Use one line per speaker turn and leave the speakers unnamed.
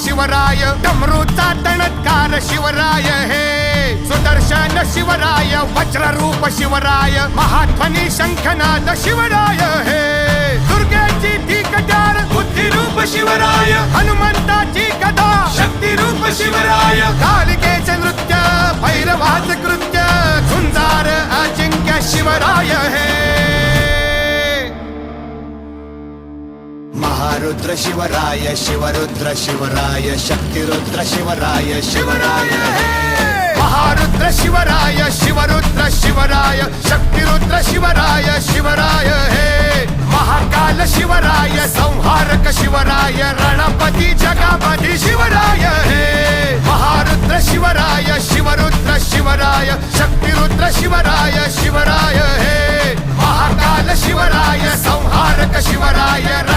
शिवराय, डमरूचा तणत्कार शिवराय हे, सुदर्शन शिवराय, वज्ररूप शिवराय, महाध्वनी शंखनाद शिवराय हे, दुर्गेची ती कटार बुद्धिरूप शिवराय, हनुमंताची गदा शक्तिरूप शिवराय, कालिकेचे नृत्य भैरवाच कृत्य, झुंजार अजिंक्य शिवराय हे, महारुद्र शिवराय, शिवरुद्र शिवराय, शक्तिरुद्र शिवराय, शिवराय हे, महारुद्र शिवराय, शिवरुद्र शिवराय, शक्तिरुद्र शिवराय, शिवराय हे, महाकाल शिवराय, संहारक शिवराय, रणपती जगापती शिवराय हे, महारुद्र शिवराय, शिवरुद्र शिवराय, शक्तिरुद्र शिवराय, शिवराय हे, महाकाल शिवराय, संहारक शिवराय।